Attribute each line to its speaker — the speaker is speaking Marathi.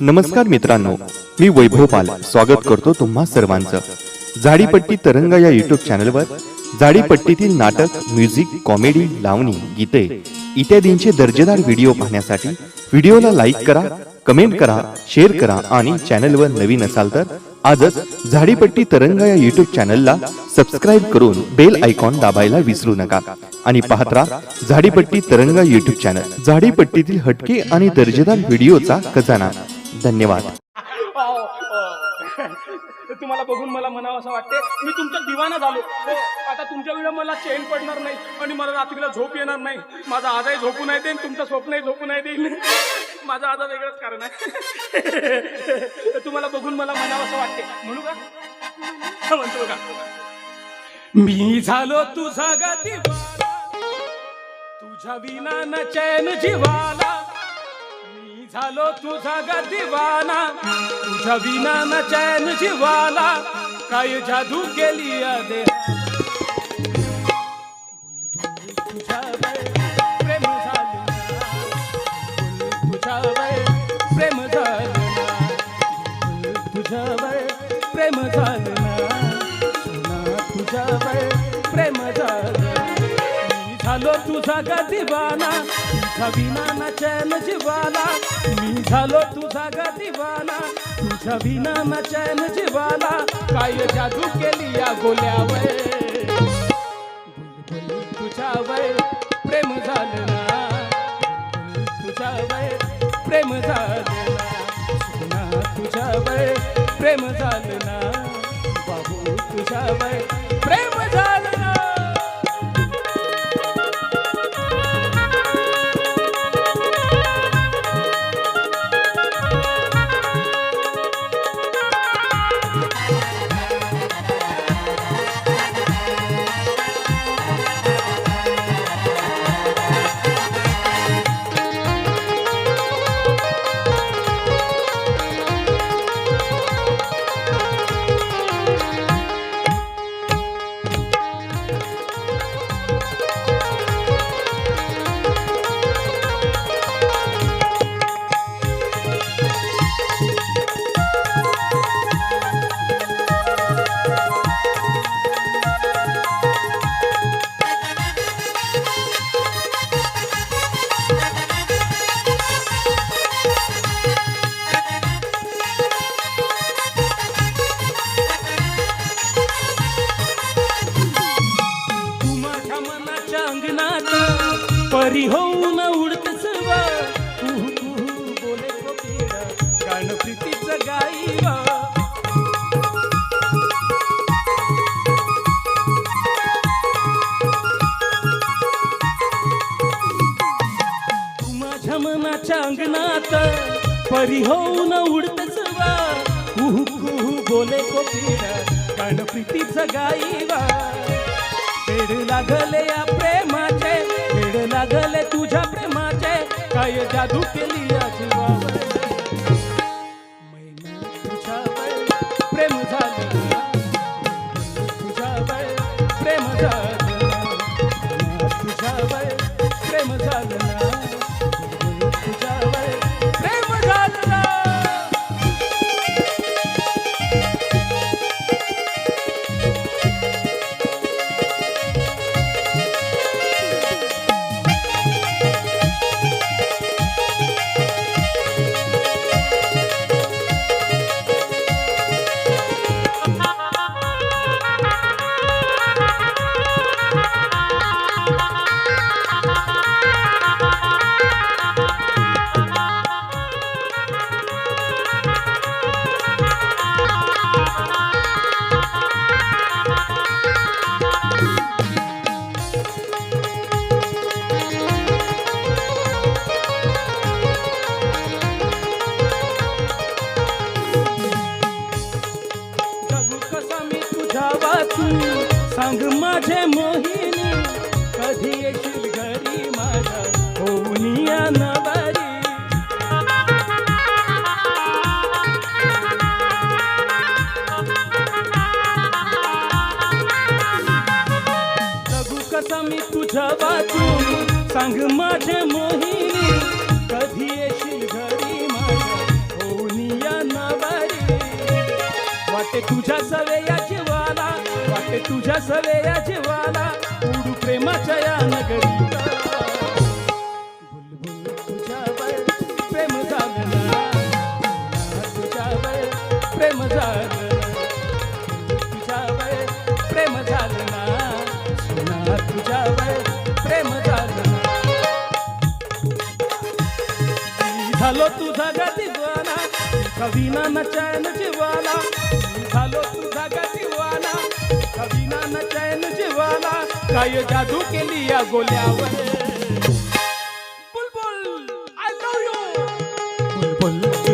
Speaker 1: नमस्कार मित्रांनो, मी वैभव पाल स्वागत करतो तुम्हा सर्वांचं झाडीपट्टी तरंग या युट्यूब चॅनलवर. झाडीपट्टीतील नाटक, म्युझिक, कॉमेडी, लावणी, गीते इत्यादींचे दर्जेदार व्हिडिओ पाहण्यासाठी व्हिडिओला लाईक करा, कमेंट करा, शेअर करा आणि चॅनलवर नवीन असाल तर आजच झाडीपट्टी तरंग या युट्यूब चॅनलला सबस्क्राईब करून बेल आयकॉन दाबायला विसरू नका आणि पाहत राहा झाडीपट्टी तरंग युट्यूब चॅनल. झाडीपट्टीतील हटके आणि दर्जेदार व्हिडिओचा खजाना. धन्यवाद.
Speaker 2: तुम्हाला बघून मला म्हणावं असं वाटते, मी तुमचा दिवाना झालो. हो, आता तुमच्या वेळेला मला चैन पडणार नाही आणि मला रात्रीला झोप येणार नाही. माझा आजही झोपू नाही देईन, तुमचं स्वप्नही झोपू नाही देईन. माझं आता वेगळंच कारण आहे. तुम्हाला बघून मला म्हणावं असं वाटते, म्हणू का? म्हणतो का? मी झालो तुझा गा दिवाना, तुझ्या विना न चैन जीवाला. मी झालो तुझा गा दिवाना, तुझ्या विना न चैन जीवाला. काय जादू केली दे तुझ्या प्रेम झालं, तुझ्या प्रेम झालं, तुझ्या प्रेम झालं ना, तुझ्या प्रेम झालं. मी झालो तुझा गा दिवाना, तुझा विना न चैन जीवाला. मी झालो तुझा गा दिवाना, तुझा विना न चैन जीवाला. काय जादू केली या गोल्यावर, तुझ्या प्रेम झालं ना, तुझ्या प्रेम झालं ना, सोना तुझ्या प्रेम झालं ना, बाबू तुझ्या प्रेम झालं ना. परी होऊन उडतस व बोले कोकिळ गाण प्रीतीचं गाईवा. तू माझ्या मनाच्या अंगणात परी होऊन उडतस व बोले कोकिळ गाण प्रीतीचं गाईवा. वेड लागले या प्रेमाचे, वेड लागले तुझ्या प्रेमाचे. काय जादू केली या जीवावर, मैना तुझ्या प्रेम झालं, तुझ्या प्रेम झालं, तुझ्या प्रेम झालं ना, तुझ्या प्रेम झालं ना. सांग माझे मोहिनी, कधी येशील घरी माझ्या होऊन या नवारी. जगू कसा मी तुझ्या वाचून, सांग माझे मोहिनी, कधी येशील घरी माझ्या होऊन वाटे तुझ्या सवेया जीवाला, वाटे तुझ्या सवेया जीवाला, उडू प्रेमाच्या या नगरीत. बुलबुल तुझ्यावर प्रेम झालं ना, तुझ्यावर प्रेम झालं, तुझ्यावर प्रेम झालं ना, सोना तुझ्यावर प्रेम झालं ना. झालो तुझा गा दिवाना, कवीना न चैन जीवाला, झालो तुझा गा दिवाना, कवीना न चैन जीवाला, काय जादू केली या गोल्यावर. बुलबुल आय लव्ह यू. बुलबुल